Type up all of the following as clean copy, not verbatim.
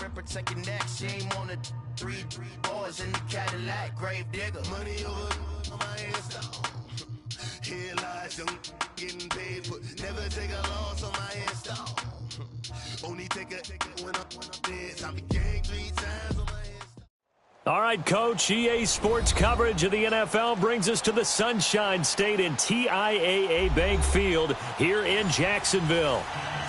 protect your neck. She ain't on the three boys in the Cadillac. Grave digger. Money over on my install. Here lies young getting paid for. Never take a loss on my install. Only take a when I'm dead. I be gang 3 times on my install. All right, Coach, EA Sports coverage of the NFL brings us to the Sunshine State in TIAA Bank Field here in Jacksonville.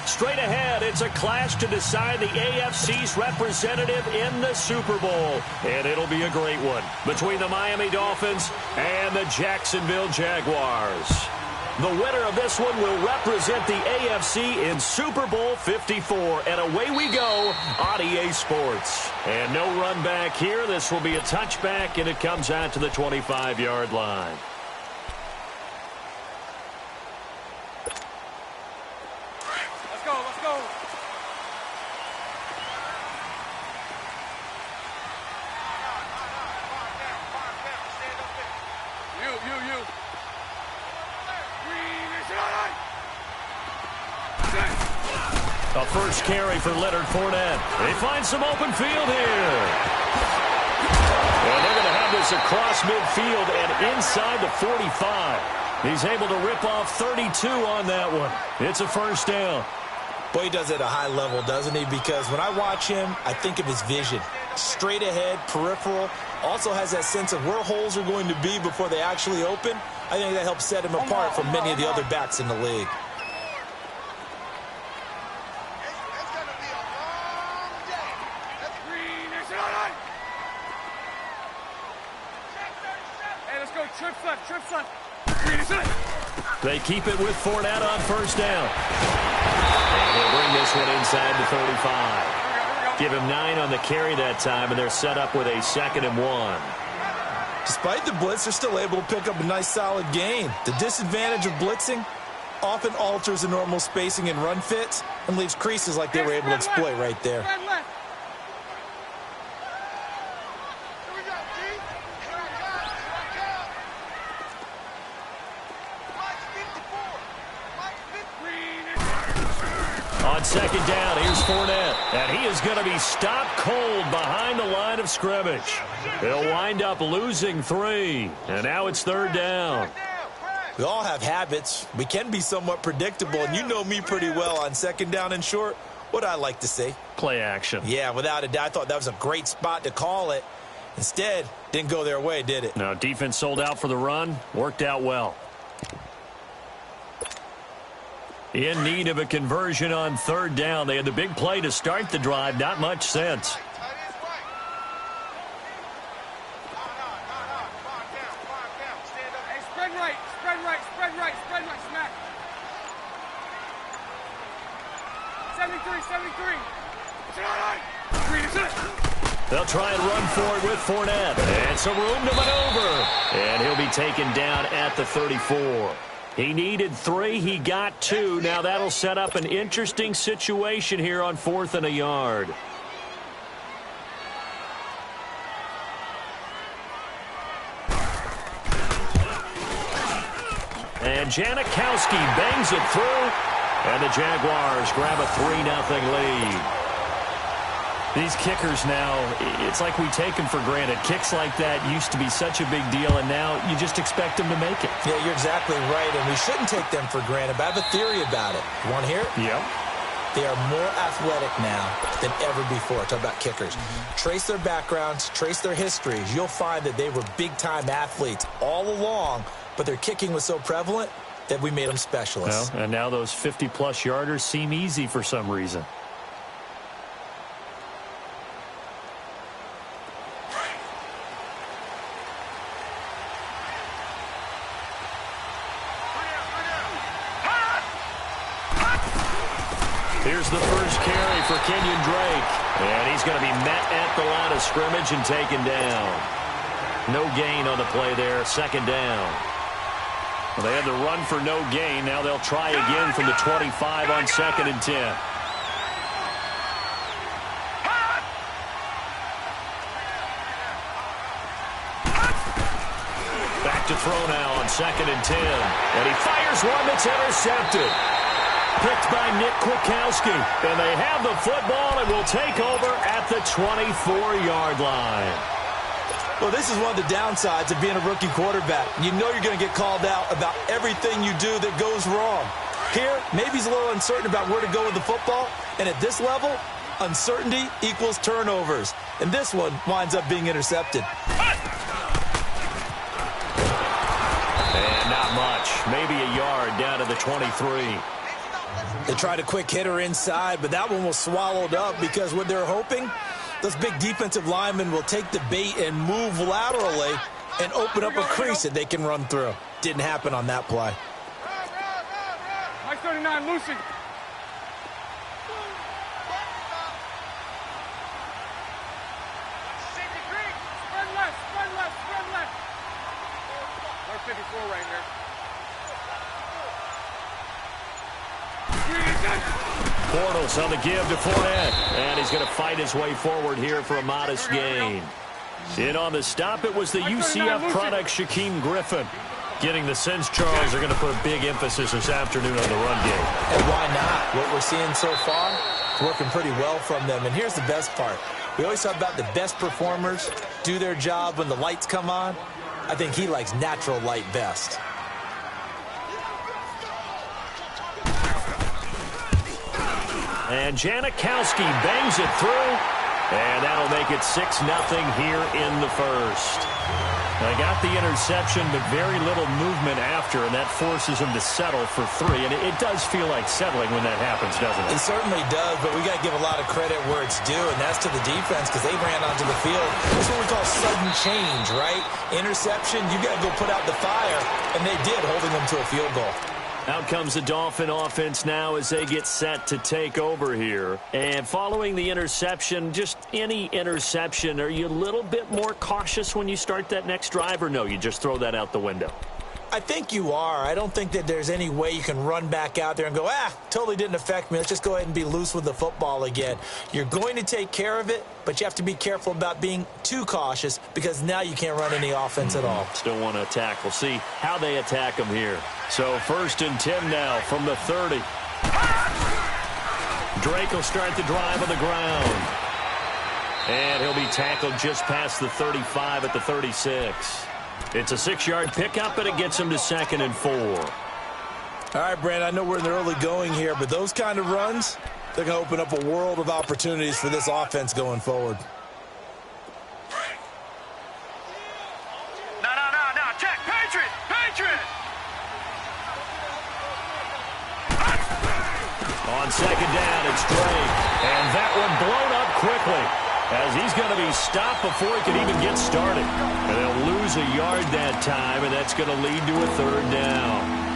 Straight ahead, it's a clash to decide the AFC's representative in the Super Bowl. And it'll be a great one between the Miami Dolphins and the Jacksonville Jaguars. The winner of this one will represent the AFC in Super Bowl 54. And away we go on EA Sports. And no run back here. This will be a touchback, and it comes out to the 25-yard line. A first carry for Leonard Fournette. They find some open field here. And they're going to have this across midfield and inside the 45. He's able to rip off 32 on that one. It's a first down. Boy, he does it at a high level, doesn't he? Because when I watch him, I think of his vision. Straight ahead, peripheral. Also has that sense of where holes are going to be before they actually open. I think that helps set him apart from many of the other backs in the league. They keep it with Fournette on first down. And they'll bring this one inside the 35. Give him 9 on the carry that time, and they're set up with a 2nd and 1. Despite the blitz, they're still able to pick up a nice solid gain. The disadvantage of blitzing often alters the normal spacing and run fits and leaves creases like they were able to exploit right there. On second down, here's Fournette. And he is going to be stopped cold behind the line of scrimmage. He'll wind up losing 3. And now it's 3rd down. We all have habits. We can be somewhat predictable. And you know me pretty well on second down and short. What I like to say? Play action. Yeah, without a doubt. I thought that was a great spot to call it. Instead, didn't go their way, did it? No, defense sold out for the run. Worked out well. In need of a conversion on 3rd down. They had the big play to start the drive. Not much sense. Spread right, smack. 73. They'll try and run for it with Fournette. And some room to maneuver. And he'll be taken down at the 34. He needed 3. He got 2. Now that'll set up an interesting situation here on 4th and a yard. And Janikowski bangs it through. And the Jaguars grab a 3-0 lead. These kickers now, it's like we take them for granted. Kicks like that used to be such a big deal, and now you just expect them to make it. Yeah, you're exactly right, and we shouldn't take them for granted, but I have a theory about it. You want to hear it? Yep. They are more athletic now than ever before. Talk about kickers. Trace their backgrounds, trace their histories. You'll find that they were big-time athletes all along, but their kicking was so prevalent that we made them specialists. Well, and now those 50-plus yarders seem easy for some reason. Here's the first carry for Kenyon Drake. And he's going to be met at the line of scrimmage and taken down. No gain on the play there, 2nd down. Well, they had the run for no gain. Now they'll try again from the 25 on 2nd and 10. Back to throw now on 2nd and 10. And he fires one that's intercepted. picked by Nick Kwiatkowski. And they have the football and will take over at the 24-yard line. Well, this is one of the downsides of being a rookie quarterback. You know you're going to get called out about everything you do that goes wrong. Here, maybe he's a little uncertain about where to go with the football. And at this level, uncertainty equals turnovers. And this one winds up being intercepted. And not much. Maybe a yard down to the 23. They tried a quick hitter inside, but that one was swallowed up because what they're hoping, those big defensive linemen will take the bait and move laterally and open up a crease that they can run through. Didn't happen on that play. Mike 39, Lucy. Spread left, spread left, spread left. 54 right here. Bortles on the give to Fournette. And he's going to fight his way forward here for a modest gain. In on the stop, it was the UCF product, Shaquem Griffin. Getting the sense Charles are going to put a big emphasis this afternoon on the run game. And why not? What we're seeing so far, it's working pretty well from them. And here's the best part. We always talk about the best performers do their job when the lights come on. I think he likes natural light best. And Janikowski bangs it through. And that'll make it 6-0 here in the first. They got the interception, but very little movement after, and that forces him to settle for 3. And it does feel like settling when that happens, doesn't it? It certainly does, but we got to give a lot of credit where it's due, and that's to the defense because they ran onto the field. That's what we call sudden change, right? Interception, you got to go put out the fire, and they did, holding them to a field goal. Out comes the Dolphin offense now as they get set to take over here. And following the interception, just any interception, are you a little bit more cautious when you start that next drive, or no, you just throw that out the window? I think you are. I don't think that there's any way you can run back out there and go, totally didn't affect me. Let's just go ahead and be loose with the football again. You're going to take care of it, but you have to be careful about being too cautious because now you can't run any offense at all. Still want to attack. We'll see how they attack them here. So 1st and 10 now from the 30. Drake will start the drive on the ground. And he'll be tackled just past the 35 at the 36. It's a 6-yard pickup, and it gets him to 2nd and 4. All right, Brandon, I know we're in the early going here, but those kind of runs, they're going to open up a world of opportunities for this offense going forward. No. Check. Patriot. On 2nd down, it's Drake. And that one blown up quickly, as he's going to be stopped before he can even get started. And they'll lose a yard that time, and that's going to lead to a 3rd down.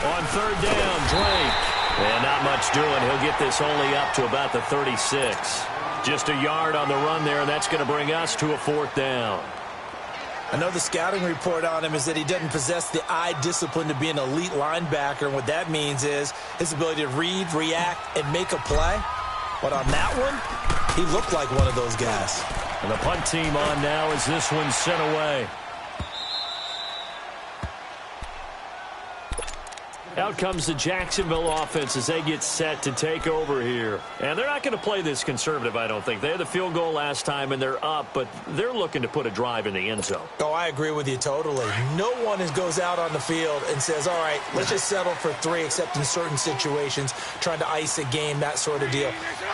On 3rd down, Drake. And not much doing. He'll get this only up to about the 36. Just a yard on the run there, and that's going to bring us to a 4th down. I know the scouting report on him is that he doesn't possess the eye discipline to be an elite linebacker. And what that means is his ability to read, react, and make a play. But on that one, he looked like one of those guys. And the punt team on now as this one's sent away. Out comes the Jacksonville offense as they get set to take over here. And they're not going to play this conservative, I don't think. They had the field goal last time, and they're up, but they're looking to put a drive in the end zone. Oh, I agree with you totally. No one goes out on the field and says, all right, let's just settle for 3, except in certain situations, trying to ice a game, that sort of deal.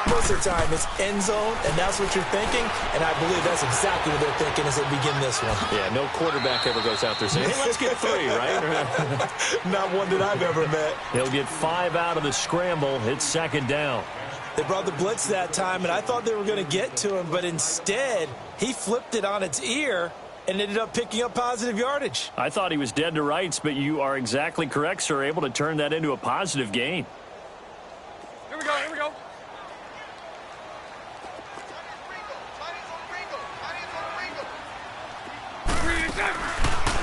Most of the time, it's end zone, and that's what you're thinking, and I believe that's exactly what they're thinking as they begin this one. Yeah, no quarterback ever goes out there saying, hey, let's get 3, right? Not one that I've ever met. He'll get 5 out of the scramble. It's 2nd down. They brought the blitz that time, and I thought they were going to get to him, but instead, he flipped it on its ear and ended up picking up positive yardage. I thought he was dead to rights, but you are exactly correct, sir. Able to turn that into a positive gain. Here we go.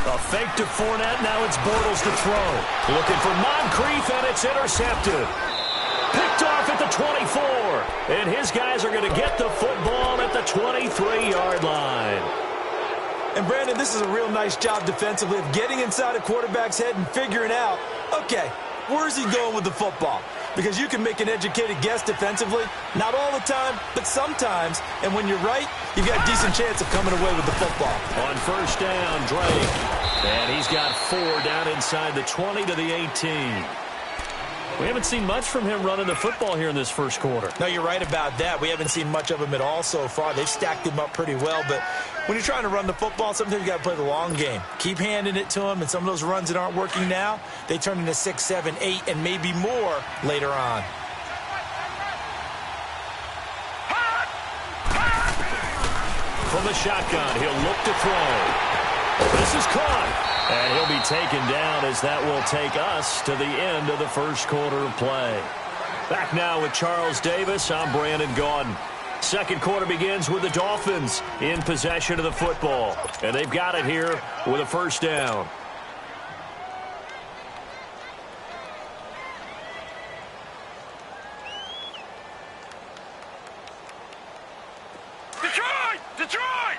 A fake to Fournette. Now it's Bortles to throw. Looking for Moncrief, and it's intercepted. Picked off at the 24. And his guys are going to get the football at the 23-yard line. And, Brandon, this is a real nice job defensively of getting inside a quarterback's head and figuring out, okay, where's he going with the football? Because you can make an educated guess defensively, not all the time, but sometimes. And when you're right, you've got a decent chance of coming away with the football. On first down, Drake. And he's got 4 down inside the 20 to the 18. We haven't seen much from him running the football here in this first quarter. No, you're right about that. We haven't seen much of him at all so far. They've stacked him up pretty well, but when you're trying to run the football, sometimes you got to play the long game. Keep handing it to him, and some of those runs that aren't working now, they turn into 6, 7, 8, and maybe more later on. From the shotgun, he'll look to throw. This is caught. And he'll be taken down as that will take us to the end of the first quarter of play. Back now with Charles Davis, I'm Brandon Gaudin. Second quarter begins with the Dolphins in possession of the football. And they've got it here with a first down. Detroit! Detroit!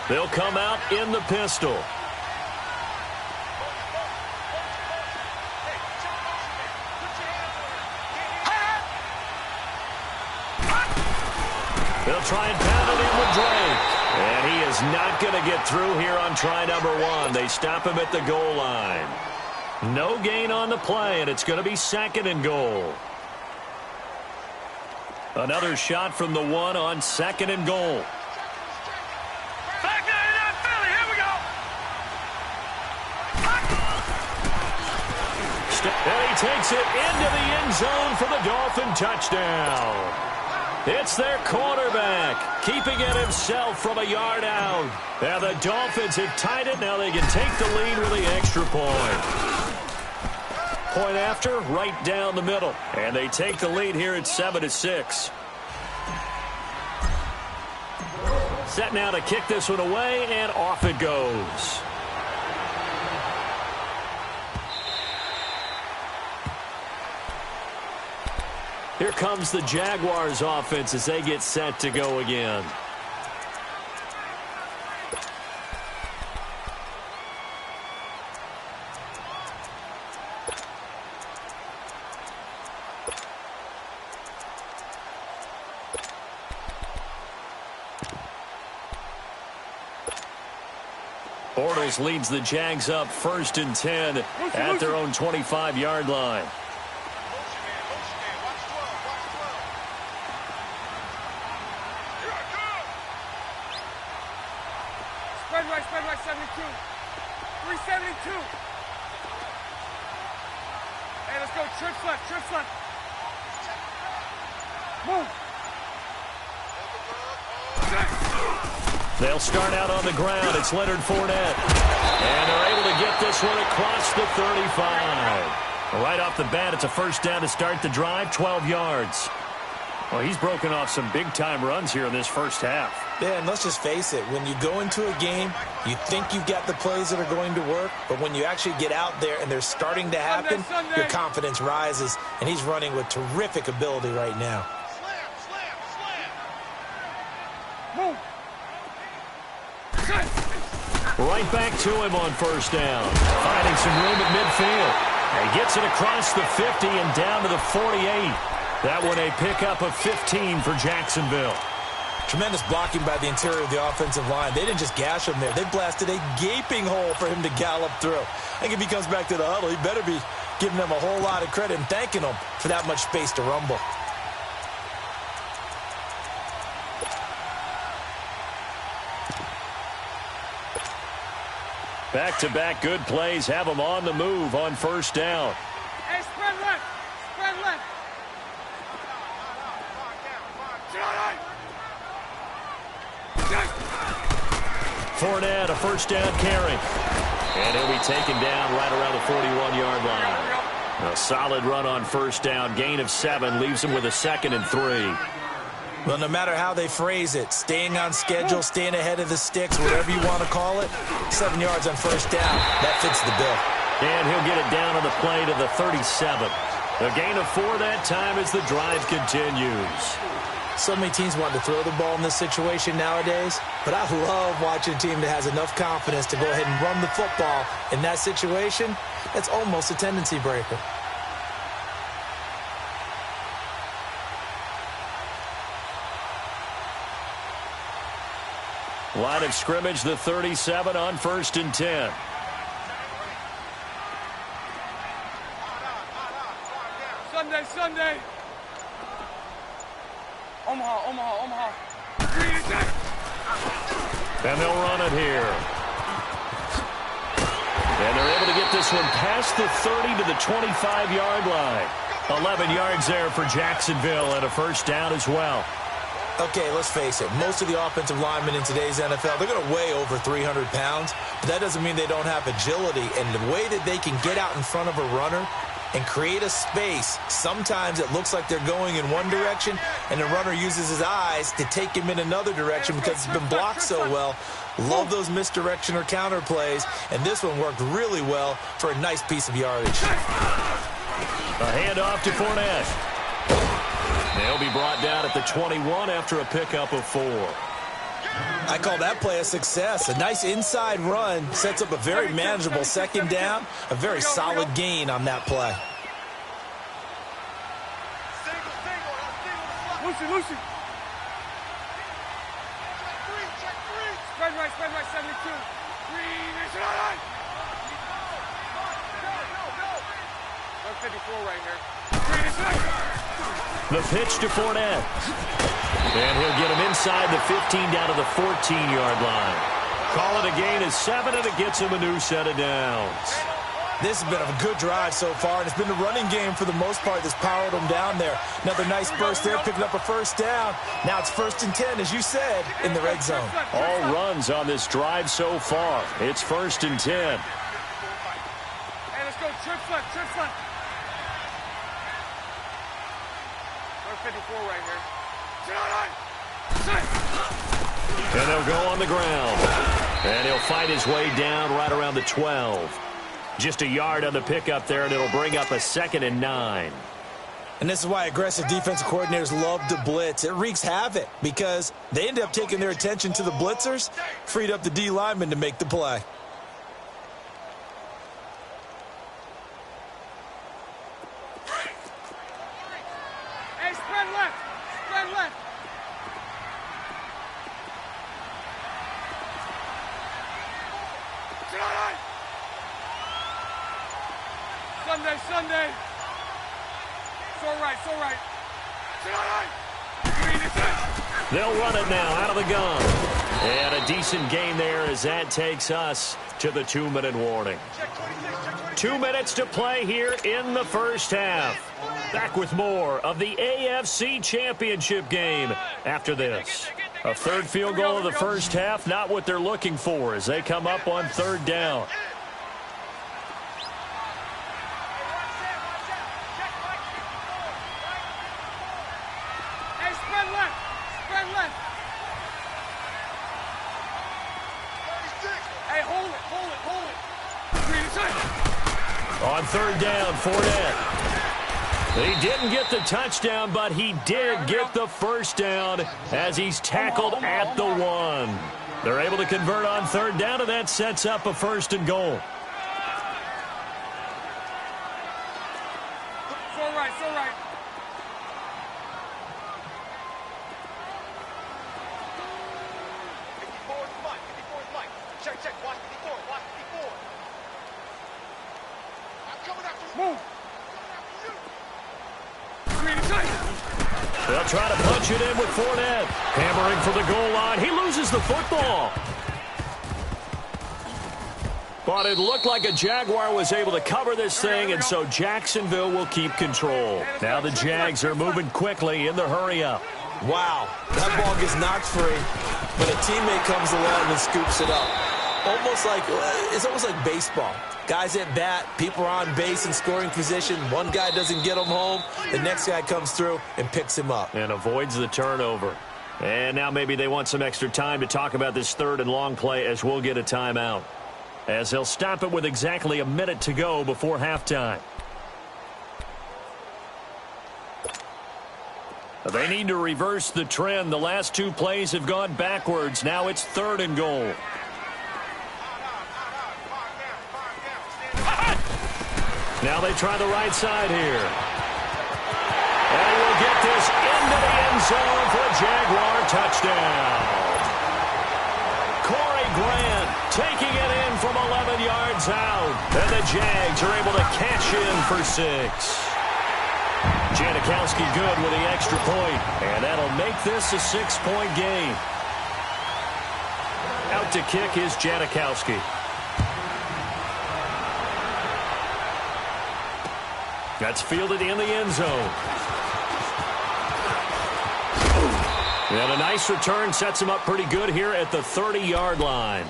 They'll come out in the pistol. They'll try and pound it in with Drake. And he is not going to get through here on try number 1. They stop him at the goal line. No gain on the play, and it's going to be 2nd and goal. Another shot from the 1 on 2nd and goal. And he takes it into the end zone for the Dolphin touchdown. It's their quarterback, keeping it himself from a yard out. And the Dolphins have tied it. Now they can take the lead with the extra point. Point after, right down the middle. And they take the lead here at 7-6. Set now to kick this one away, and off it goes. Here comes the Jaguars offense as they get set to go again. Bortles leads the Jags up 1st and 10 at their own 25-yard line. Spread right, 72. 372. Hey, let's go. Trips left. Move. They'll start out on the ground. It's Leonard Fournette. And they're able to get this one across the 35. Right off the bat, it's a first down to start the drive, 12 yards. Well, he's broken off some big-time runs here in this first half. Yeah, and let's just face it. When you go into a game, you think you've got the plays that are going to work, but when you actually get out there and they're starting to happen, your confidence rises, and he's running with terrific ability right now. Move. Right back to him on first down. Finding some room at midfield. And gets it across the 50 and down to the 48. That one a pickup of 15 for Jacksonville. Tremendous blocking by the interior of the offensive line. They didn't just gash him there. They blasted a gaping hole for him to gallop through. I think if he comes back to the huddle, he better be giving them a whole lot of credit and thanking them for that much space to rumble. Back-to-back good plays have them on the move on first down. Hey, spread left. Fournette, a first down carry. And he'll be taken down right around the 41-yard line. A solid run on first down. Gain of 7 leaves him with a 2nd and 3. Well, no matter how they phrase it, staying on schedule, staying ahead of the sticks, whatever you want to call it, 7 yards on first down, that fits the bill. And he'll get it down on the play to the 37. A gain of 4 that time as the drive continues. So many teams want to throw the ball in this situation nowadays, but I love watching a team that has enough confidence to go ahead and run the football in that situation. That's almost a tendency breaker. Line of scrimmage, the 37 on 1st and 10. Sunday. Omaha. And they'll run it here. And they're able to get this one past the 30 to the 25-yard line. 11 yards there for Jacksonville and a first down as well. Okay, let's face it. Most of the offensive linemen in today's NFL, they're going to weigh over 300 pounds, but that doesn't mean they don't have agility. And the way that they can get out in front of a runner and create a space, sometimes it looks like they're going in one direction, and the runner uses his eyes to take him in another direction because it's been blocked so well. Love those misdirection or counter plays, and this one worked really well for a nice piece of yardage. A handoff to Fournette. They'll be brought down at the 21 after a pickup of 4. I call that play a success. A nice inside run sets up a very manageable second down. A very solid gain on that play. Lucy. Spread right, 72. Green, it's all right. 154 right here. Green, it's right. The pitch to Fournette. And he'll get him inside the 15 down to the 14-yard line. Call it a gain of 7, and it gets him a new set of downs. This has been a good drive so far, and it's been the running game for the most part that's powered them down there. Another nice burst there, picking up a first down. Now it's 1st and 10, as you said, in the red zone. All runs on this drive so far. It's 1st and 10. Hey, let's go. Trip front. 154 right here. And they'll go on the ground. And he'll fight his way down right around the 12. Just a yard on the pickup there, and it'll bring up a 2nd and 9. And this is why aggressive defensive coordinators love to blitz. It wreaks havoc because they end up taking their attention to the blitzers, freed up the D lineman to make the play. Hey, spread left. Sunday. So right. They'll run it now out of the gun. And a decent gain there as that takes us to the 2-minute warning. 2 minutes to play here in the first half. Back with more of the AFC Championship game after this. A third field goal of the first half, not what they're looking for as they come up on 3rd down. On 3rd down, Fournette. He didn't get the touchdown, but he did get the first down as he's tackled at the 1. They're able to convert on 3rd down, and that sets up a 1st and goal. So right. Check. Watch 54. Move. They'll try to punch it in with Fournette. Hammering for the goal line. He loses the football. But it looked like a Jaguar was able to cover this thing, and so Jacksonville will keep control. Now the Jags are moving quickly in the hurry-up. Wow, that ball gets knocked free, but a teammate comes along and scoops it up. It's almost like baseball. Guys at bat, people are on base in scoring position. One guy doesn't get him home. The next guy comes through and picks him up. And avoids the turnover. And now maybe they want some extra time to talk about this third and long play as we'll get a timeout. As they'll stop it with exactly a minute to go before halftime. They need to reverse the trend. The last two plays have gone backwards. Now it's third and goal. Now they try the right side here. And we'll get this into the end zone for a Jaguar touchdown. Corey Grant taking it in from 11 yards out. And the Jags are able to cash in for 6. Janikowski good with the extra point. And that'll make this a 6-point game. Out to kick is Janikowski. That's fielded in the end zone. And a nice return sets him up pretty good here at the 30-yard line.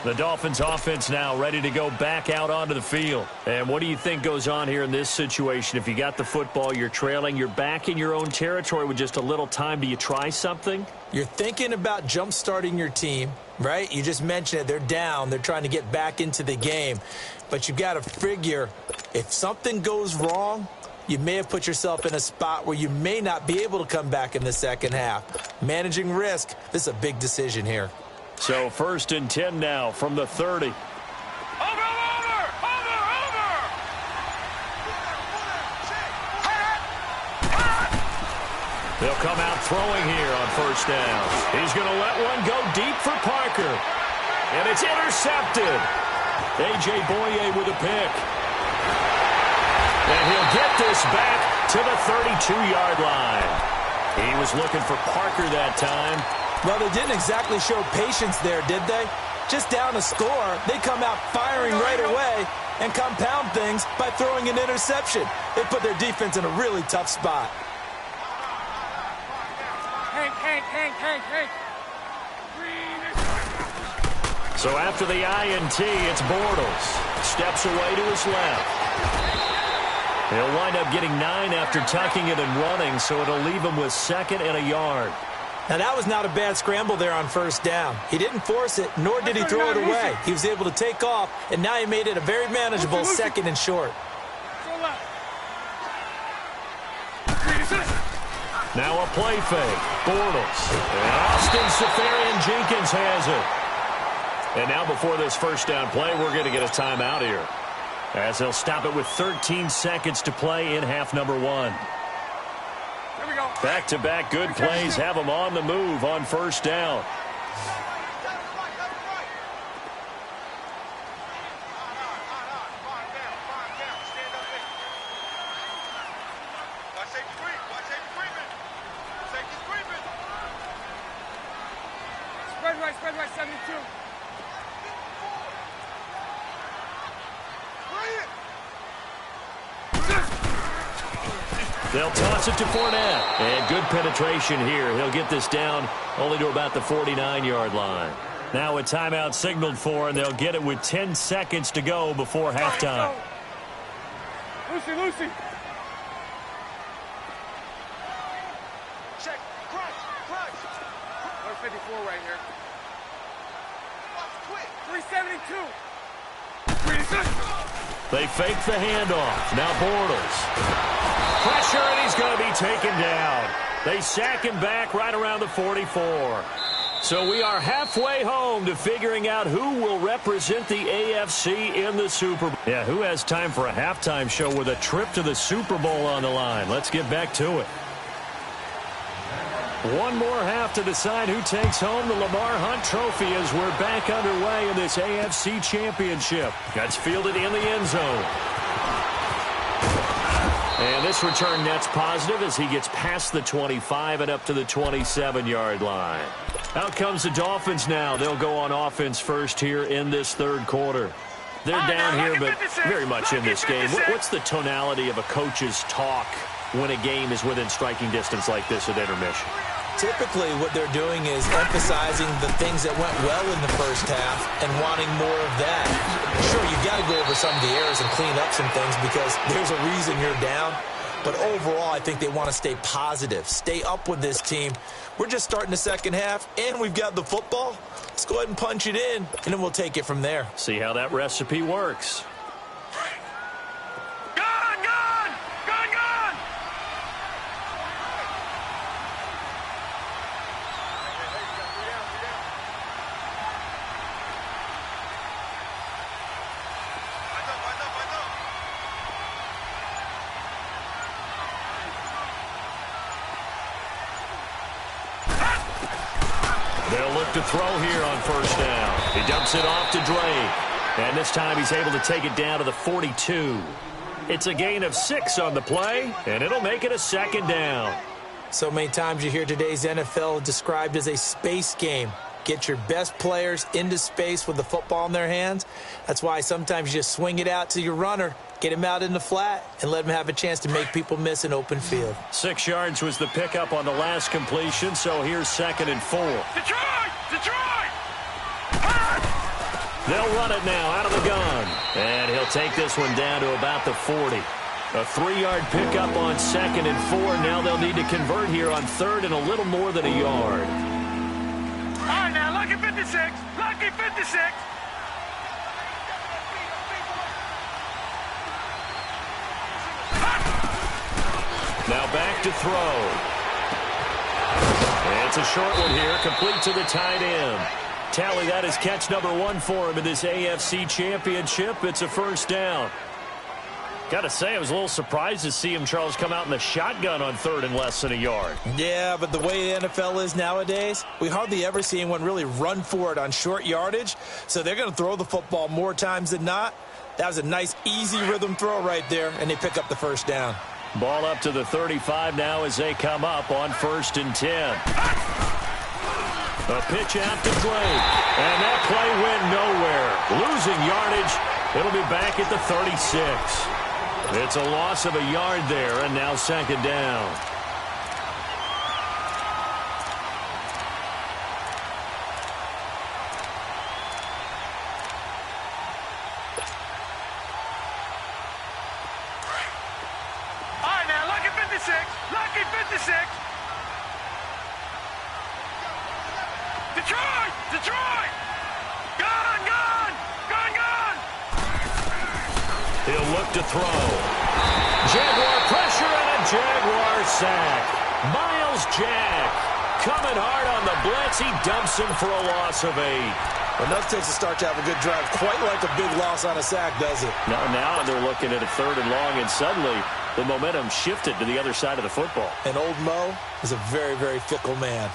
The Dolphins offense now ready to go back out onto the field. And what do you think goes on here in this situation? If you got the football, you're trailing, you're back in your own territory with just a little time. Do you try something? You're thinking about jump-starting your team, right? You just mentioned it. They're down. They're trying to get back into the game. But you've got to figure if something goes wrong, you may have put yourself in a spot where you may not be able to come back in the second half. Managing risk, this is a big decision here. So 1st and 10 now from the 30. They'll come out throwing here on 1st down. He's going to let one go deep for Parker. And it's intercepted. A.J. Boye with a pick. And he'll get this back to the 32-yard line. He was looking for Parker that time. Well, they didn't exactly show patience there, did they? Just down a score, they come out firing right away and compound things by throwing an interception. They put their defense in a really tough spot. Hank. So after the INT, it's Bortles. Steps away to his left. He'll wind up getting 9 after tucking it and running, so it'll leave him with 2nd and a yard. Now, that was not a bad scramble there on 1st down. He didn't force it, nor did he throw it away. He was able to take off, and now he made it a very manageable 2nd and short. Now a play fake. Bortles. And Austin Seferian-Jenkins has it. And now before this 1st down play, we're going to get a timeout here, as they'll stop it with 13 seconds to play in half number 1. Back-to-back good plays have them on the move on 1st down. Spread right, 72. They'll toss it to Fournette. And good penetration here. He'll get this down only to about the 49-yard line. Now a timeout signaled for, and they'll get it with 10 seconds to go before halftime. Lucy. Check. Crunch. 154 right here. 372. They fake the handoff. Now Bortles. Pressure, and he's going to be taken down. They sack him back right around the 44. So we are halfway home to figuring out who will represent the AFC in the Super Bowl. Yeah, who has time for a halftime show with a trip to the Super Bowl on the line? Let's get back to it. One more half to decide who takes home the Lamar Hunt Trophy as we're back underway in this AFC Championship. That's fielded in the end zone. And this return net's positive as he gets past the 25 and up to the 27-yard line. Out comes the Dolphins now. They'll go on offense first here in this 3rd quarter. They're down here, but very much in this game. What's the tonality of a coach's talk when a game is within striking distance like this at intermission? Typically, what they're doing is emphasizing the things that went well in the first half and wanting more of that. Sure, you've got to go over some of the errors and clean up some things because there's a reason you're down. But overall, I think they want to stay positive, stay up with this team. We're just starting the second half, and we've got the football. Let's go ahead and punch it in, and then we'll take it from there. See how that recipe works. They'll look to throw here on first down. He dumps it off to Drake. And this time he's able to take it down to the 42. It's a gain of 6 on the play, and it'll make it a second down. So many times you hear today's NFL described as a space game. Get your best players into space with the football in their hands. That's why sometimes you just swing it out to your runner, get him out in the flat, and let him have a chance to make people miss an open field. 6 yards was the pickup on the last completion, so here's 2nd and 4. Detroit! Detroit! They'll run it now out of the gun. And he'll take this one down to about the 40. A 3-yard pickup on 2nd and 4. Now they'll need to convert here on 3rd and a little more than a yard. All right, now, lucky 56. Lucky 56. Now back to throw. It's a short one here, complete to the tight end. Tally, that is catch number 1 for him in this AFC Championship. It's a first down. Got to say, I was a little surprised to see him, Charles, come out in the shotgun on 3rd and less than a yard. Yeah, but the way the NFL is nowadays, we hardly ever see anyone really run for it on short yardage. So they're going to throw the football more times than not. That was a nice, easy rhythm throw right there, and they pick up the first down. Ball up to the 35 now as they come up on 1st and 10. A pitch out to Drake. And that play went nowhere. Losing yardage. It'll be back at the 36. It's a loss of a yard there, and now 2nd down. All right, now, lucky 56. Lucky 56. Detroit! Detroit! Gun! Gun! Gun! Gun! He'll look to throw. Jaguar pressure and a Jaguar sack. Miles Jack coming hard on the blitz. He dumps him for a loss of 8. Enough takes to start to have a good drive. Quite like a big loss on a sack, does it? Now they're looking at a 3rd and long, and suddenly the momentum shifted to the other side of the football. And old Mo is a very, very fickle man.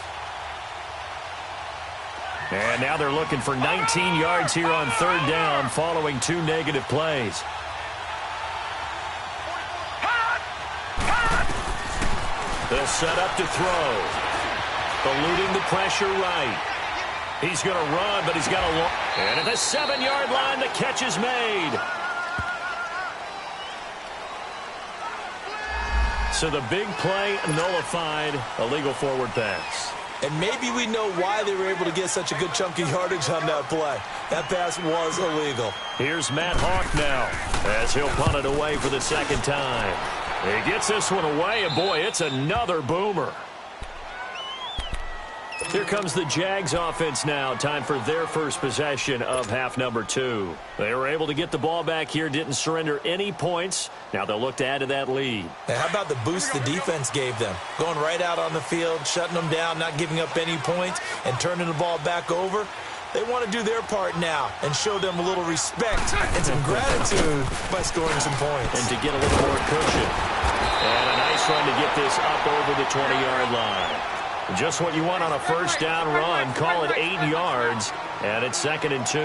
And now they're looking for 19 yards here on 3rd down following 2 negative plays. They'll set up to throw. Eluding the pressure right. He's going to run, but he's got a long. And at the 7-yard line, the catch is made. So the big play nullified, a legal forward pass. And maybe we know why they were able to get such a good chunk of yardage on that play. That pass was illegal. Here's Matt Hawk now as he'll punt it away for the 2nd time. He gets this one away, and boy, it's another boomer. Here comes the Jags offense now. Time for their first possession of half number 2. They were able to get the ball back here, didn't surrender any points. Now they'll look to add to that lead. And how about the boost the defense gave them? Going right out on the field, shutting them down, not giving up any points, and turning the ball back over. They want to do their part now and show them a little respect and some gratitude by scoring some points. And to get a little more cushion. And a nice run to get this up over the 20-yard line. Just what you want on a first down run. Call it 8 yards, and it's 2nd and 2.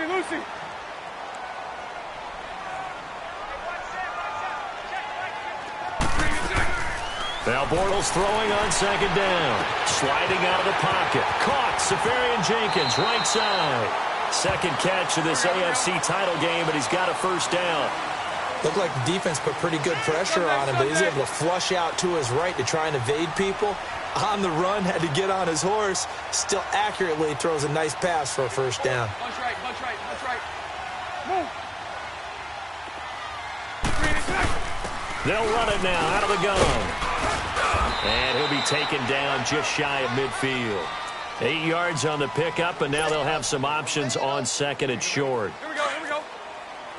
Lucy! Now Bortles throwing on 2nd down. Sliding out of the pocket. Caught. Safarian Jenkins, right side. 2nd catch of this AFC title game, but he's got a first down. Looked like the defense put pretty good pressure on him, but he's able to flush out to his right to try and evade people. on the run, had to get on his horse, still accurately throws a nice pass for a first down. Bunch right, bunch right, bunch right. Move. They'll run it now out of the gun. And he'll be taken down just shy of midfield. 8 yards on the pickup, and now they'll have some options on second and short. Here we go, here we go.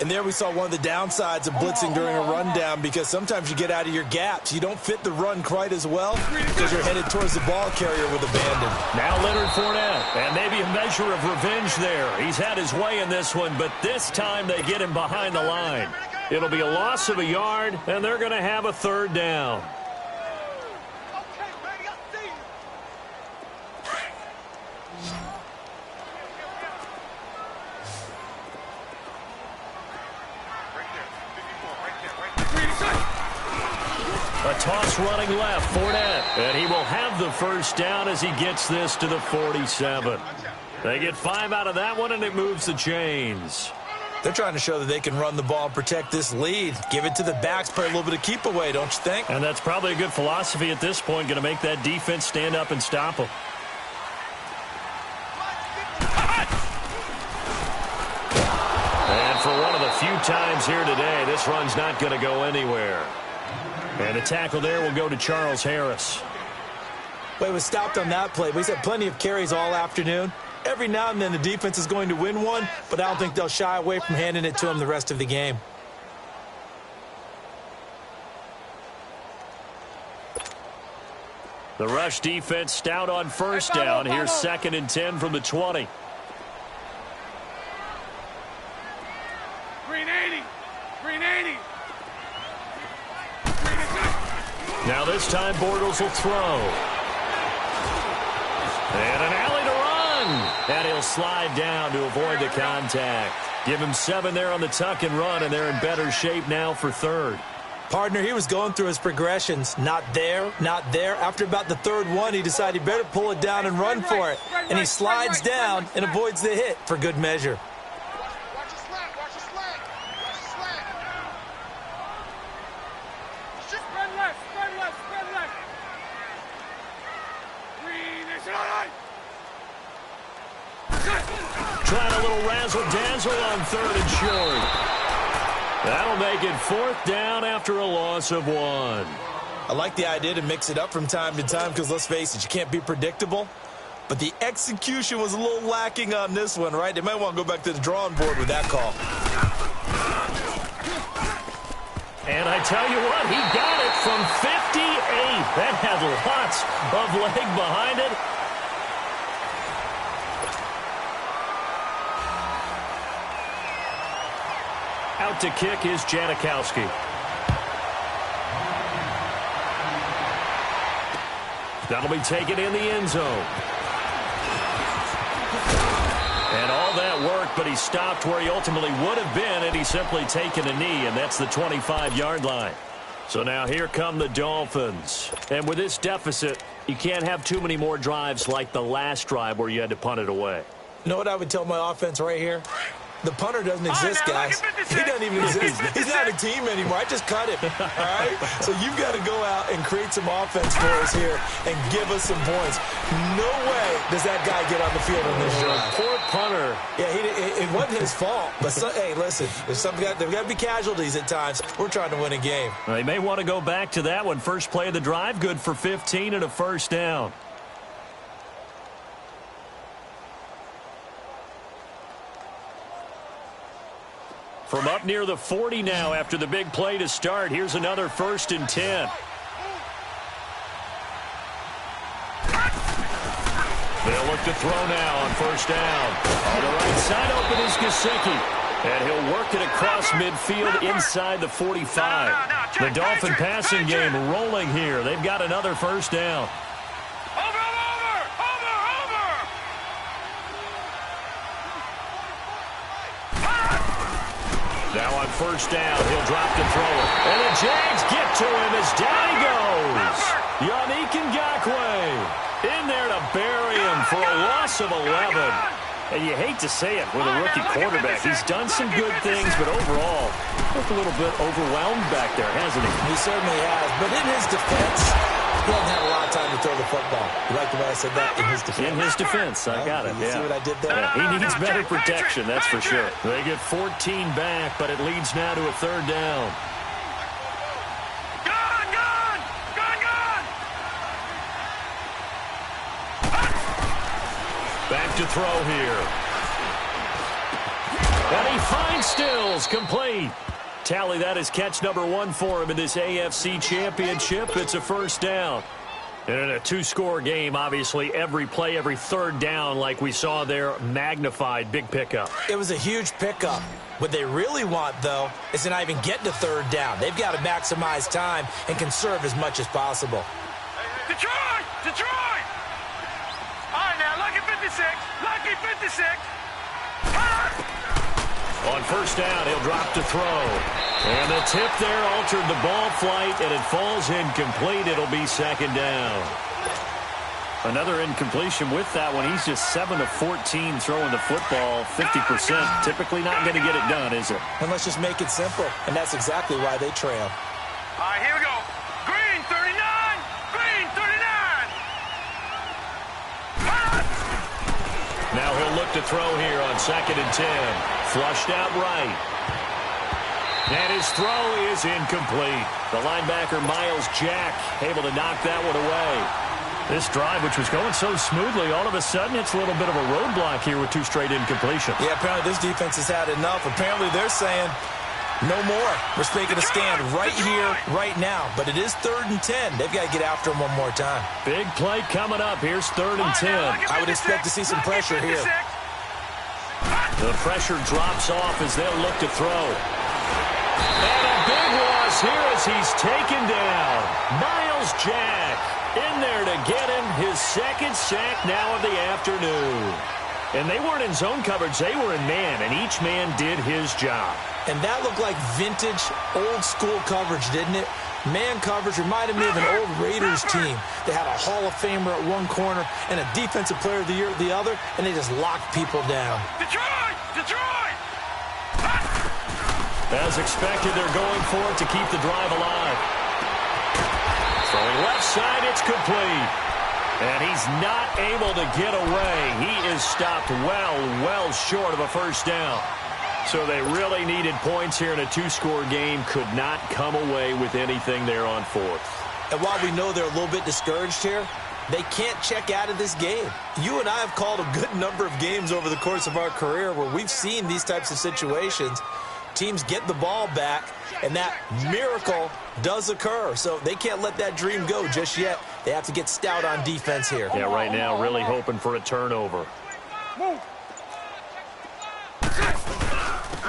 And there we saw one of the downsides of blitzing during a rundown, because sometimes you get out of your gaps. You don't fit the run quite as well because you're headed towards the ball carrier with abandon. Now Leonard Fournette, and maybe a measure of revenge there. He's had his way in this one, but this time they get him behind the line. It'll be a loss of a yard, and they're going to have a third down. A toss running left, Fournette, and he will have the first down as he gets this to the 47. They get 5 out of that one, and it moves the chains. They're trying to show that they can run the ball and protect this lead. Give it to the backs, play a little bit of keep away, don't you think? And that's probably a good philosophy at this point, going to make that defense stand up and stop them. And for one of the few times here today, this run's not going to go anywhere. And the tackle there will go to Charles Harris. Well, he was stopped on that play, but he's had plenty of carries all afternoon. Every now and then the defense is going to win one, but I don't think they'll shy away from handing it to him the rest of the game. The rush defense stout on first down. Here's 2nd and 10 from the 20. Green 80. Green 80. Now this time Bortles will throw. And an alley to run. And he'll slide down to avoid the contact. Give him 7 there on the tuck and run, and they're in better shape now for third. Partner, he was going through his progressions. Not there, not there. After about the third one, he decided he better pull it down and run for it. And he slides down and avoids the hit for good measure. Watch the slant, watch the slant. Watch the slant. Spread left, spread left, spread left. Green is right. Trying a little razzle-dazzle on 3rd and short. That'll make it 4th down after a loss of 1. I like the idea to mix it up from time to time because, let's face it, you can't be predictable. But the execution was a little lacking on this one, right? They might want to go back to the drawing board with that call. And I tell you what, he got it from 58. That had lots of leg behind it. Out to kick is Janikowski. That'll be taken in the end zone. And all that work, but he stopped where he ultimately would have been, and he's simply taken a knee, and that's the 25-yard line. So now here come the Dolphins. And with this deficit, you can't have too many more drives like the last drive where you had to punt it away. You know what I would tell my offense right here? The punter doesn't exist, guys. He doesn't even exist. He's not a team anymore. I just cut him, all right? So you've got to go out and create some offense for us here and give us some points. No way does that guy get on the field on this drive. Poor punter. Yeah, it wasn't his fault. But, hey, listen, there's got to be casualties at times. We're trying to win a game. They may want to go back to that one. First play of the drive, good for 15 and a first down. From up near the 40 now after the big play to start. Here's another 1st and 10. They'll look to throw now on first down. On the right side open is Gesicki. And he'll work it across midfield inside the 45. The Dolphin passing game rolling here. They've got another first down. Now on first down, he'll drop to throw it. And the Jags get to him as down he goes. Yannick Ngakoue in there to bury him for a loss of 11. And you hate to say it with a rookie quarterback. He's done some good things, but overall, a little bit overwhelmed back there, hasn't he? He certainly has. But in his defense, he hasn't had a lot of time to throw the football. You like the way I said that? In his defense. In his defense. I got it. You see what I did there? Yeah, he needs better protection, that's for sure. They get 14 back, but it leads now to a third down. Back to throw here. And he finds Stills, complete. Tally, that is catch number 1 for him in this AFC Championship. It's a first down. And in a 2-score game, obviously, every play, every third down, like we saw there, magnified. Big pickup. It was a huge pickup. What they really want, though, is to not even get to third down. They've got to maximize time and conserve as much as possible. Detroit! Detroit! All right, now, lucky 56. Lucky 56. On first down, he'll drop to throw. And the tip there altered the ball flight, and it falls incomplete. It'll be second down. Another incompletion with that one. He's just 7 of 14 throwing the football, 50%. Typically not going to get it done, is it? And let's just make it simple. And that's exactly why they trail. All right, here we go. Green 39. Green 39. Now he'll look to throw here on 2nd and 10. Flushed out right. And his throw is incomplete. The linebacker, Miles Jack, able to knock that one away. This drive, which was going so smoothly, all of a sudden it's a little bit of a roadblock here with 2 straight incompletions. Yeah, apparently this defense has had enough. Apparently they're saying, no more. We're making a stand right here, right now. But it is 3rd and 10. They've got to get after him one more time. Big play coming up. Here's 3rd and 10. I would expect to see some pressure here. The pressure drops off as they'll look to throw. And a big loss here as he's taken down. Miles Jack in there to get him his 2nd sack now of the afternoon. And they weren't in zone coverage. They were in man, and each man did his job. And that looked like vintage, old-school coverage, didn't it? Man coverage reminded me of an old Raiders team. They had a Hall of Famer at one corner and a Defensive Player of the Year at the other, and they just locked people down. Detroit! Detroit! As expected, they're going for it to keep the drive alive. Throwing left side, it's complete. And he's not able to get away. He is stopped well short of a first down. So they really needed points here in a 2-score game. Could not come away with anything there on 4th. And while we know they're a little bit discouraged here, they can't check out of this game. You and I have called a good number of games over the course of our career where we've seen these types of situations. Teams get the ball back, and that miracle does occur. So they can't let that dream go just yet. They have to get stout on defense here. Yeah, right now really hoping for a turnover.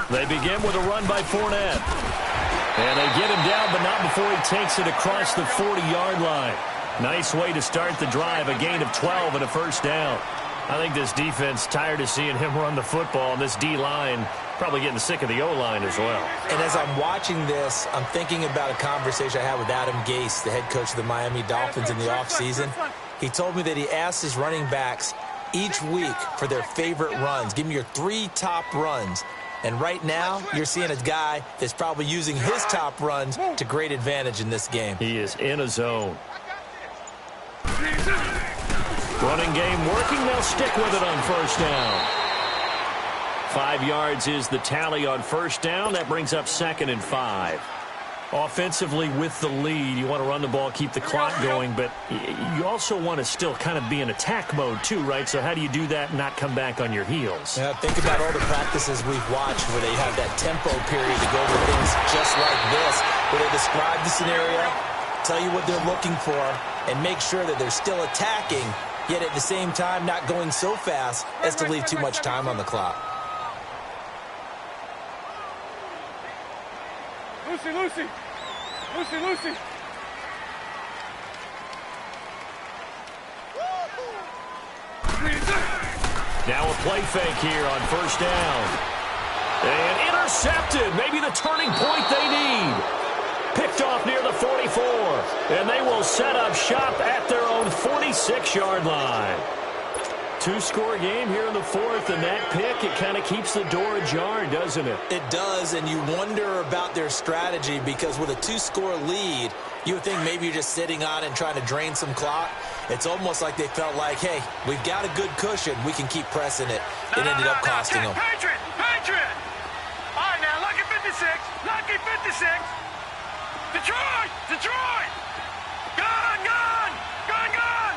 They begin with a run by Fournette. And they get him down, but not before he takes it across the 40-yard line. Nice way to start the drive, a gain of 12 and a first down. I think this defense tired of seeing him run the football, and this D-line probably getting sick of the O-line as well. And as I'm watching this, I'm thinking about a conversation I had with Adam Gase, the head coach of the Miami Dolphins in the offseason. He told me that he asked his running backs each week for their favorite runs. Give me your 3 top runs. And right now, you're seeing a guy that's probably using his top runs to great advantage in this game. He is in a zone. Running game working. They'll stick with it on first down. 5 yards is the tally on first down. That brings up 2nd and 5. Offensively with the lead, you want to run the ball, keep the clock going, but you also want to still kind of be in attack mode too, right? So how do you do that and not come back on your heels? Yeah, think about all the practices we've watched where they have that tempo period to go over things just like this, where they describe the scenario, tell you what they're looking for, and make sure that they're still attacking, yet at the same time not going so fast as to leave too much time on the clock. Lucy. Now a play fake here on first down. And intercepted. Maybe the turning point they need. Picked off near the 44. And they will set up shop at their own 46-yard line. Two-score game here in the fourth, and that pick, it kind of keeps the door ajar, doesn't it? It does, and you wonder about their strategy because with a two-score lead, you would think maybe you're just sitting on it and trying to drain some clock. It's almost like they felt like, hey, we've got a good cushion. We can keep pressing it. It ended up costing them. Patriot! Patriot! All right, now, lucky 56. Lucky 56. Detroit! Detroit! Gun! Gun! Gun! Gun!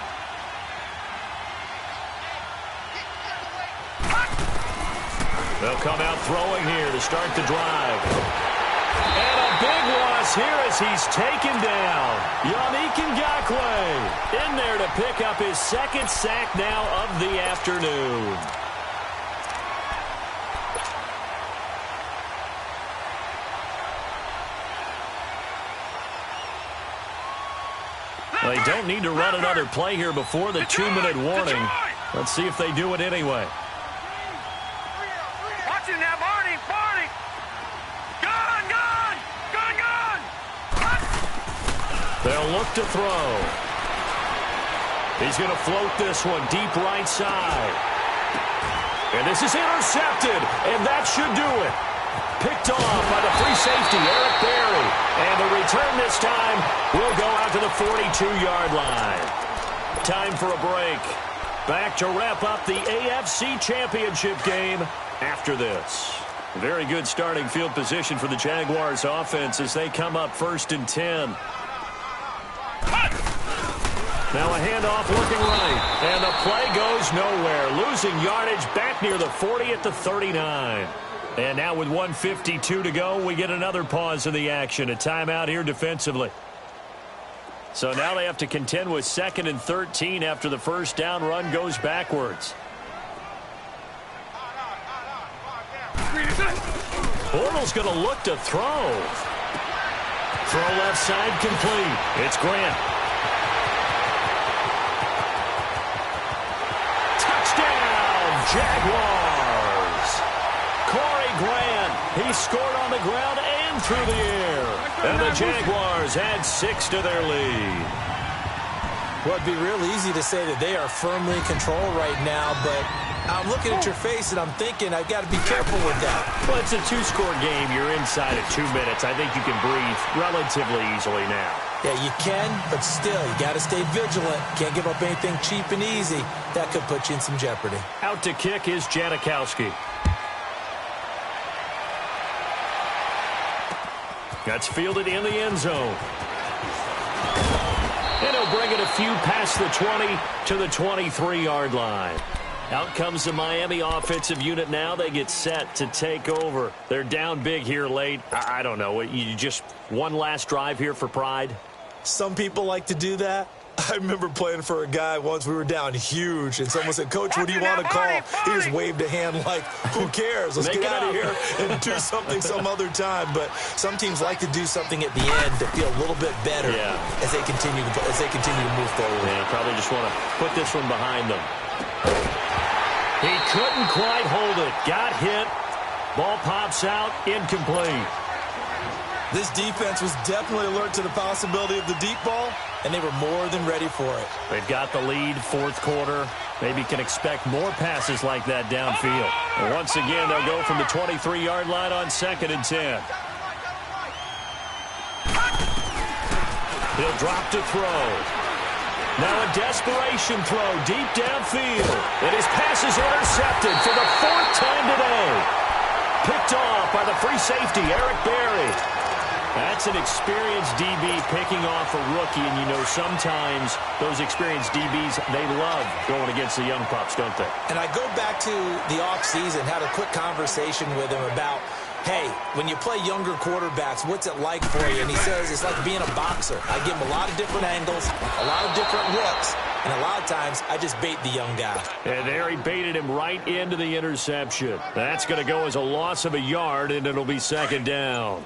They'll come out throwing here to start the drive. And a big loss here as he's taken down. Yannick Ngakoue in there to pick up his second sack now of the afternoon. They don't need to run another play here before the 2-minute warning. Let's see if they do it anyway. Watch him now, Barney! Barney! Gun! Gun! Gun! Gun! They'll look to throw. He's going to float this one deep right side. And this is intercepted, and that should do it. Picked off by the free safety, Eric Berry. And the return this time will go out to the 42-yard line. Time for a break. Back to wrap up the AFC Championship game after this. Very good starting field position for the Jaguars offense as they come up 1st and 10. Now a handoff looking right. And the play goes nowhere. Losing yardage back near the 40 at the 39. And now with 1:52 to go, we get another pause in the action. A timeout here defensively. So now they have to contend with 2nd and 13 after the first down run goes backwards. Bortles going to look to throw. Throw left side complete. It's Grant. Touchdown, Jaguars. Corey Grant, he scored on the ground and through the air. And the Jaguars add 6 to their lead. Well, it'd be real easy to say that they are firmly in control right now, but I'm looking at your face and I'm thinking I've got to be careful with that. Well, it's a 2-score game. You're inside at 2 minutes. I think you can breathe relatively easily now. Yeah, you can, but still, you got to stay vigilant. Can't give up anything cheap and easy. That could put you in some jeopardy. Out to kick is Janikowski. That's fielded in the end zone. And he'll bring it a few past the 20 to the 23-yard line. Out comes the Miami offensive unit now. They get set to take over. They're down big here late. I don't know. You just one last drive here for pride? Some people like to do that. I remember playing for a guy once. We were down huge, and someone said, "Coach, what do you want to call?" He just waved a hand like, who cares? Let's get out of here and do something some other time. But some teams like to do something at the end to feel a little bit better as they continue to move forward. Yeah, probably just want to put this one behind them. He couldn't quite hold it. Got hit. Ball pops out. Incomplete. This defense was definitely alert to the possibility of the deep ball, and they were more than ready for it. They've got the lead, 4th quarter. Maybe can expect more passes like that downfield. And once again, they'll go from the 23-yard line on 2nd and 10. He'll drop to throw. Now a desperation throw deep downfield. And his pass is intercepted for the 4th time today. Picked off by the free safety, Eric Berry. That's an experienced DB picking off a rookie, and you know sometimes those experienced DBs, they love going against the young pups, don't they? And I go back to the offseason, had a quick conversation with him about, hey, when you play younger quarterbacks, what's it like for you? And he says it's like being a boxer. I give him a lot of different angles, a lot of different looks, and a lot of times I just bait the young guy. And there he baited him right into the interception. That's going to go as a loss of a yard, and it'll be 2nd down.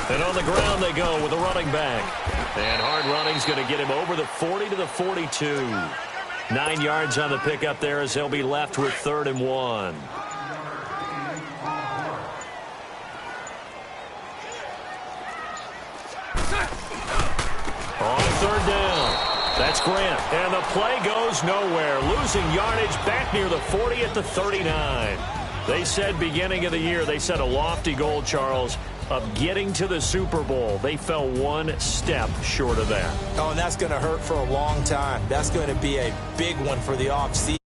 And on the ground they go with a running back. And hard running's going to get him over the 40 to the 42. 9 yards on the pickup there as he'll be left with 3rd and 1. third down. That's Grant. And the play goes nowhere. Losing yardage back near the 40 at the 39. They said beginning of the year, they set a lofty goal, Charles, of getting to the Super Bowl. They fell one step short of that. Oh, and that's going to hurt for a long time. That's going to be a big one for the offseason.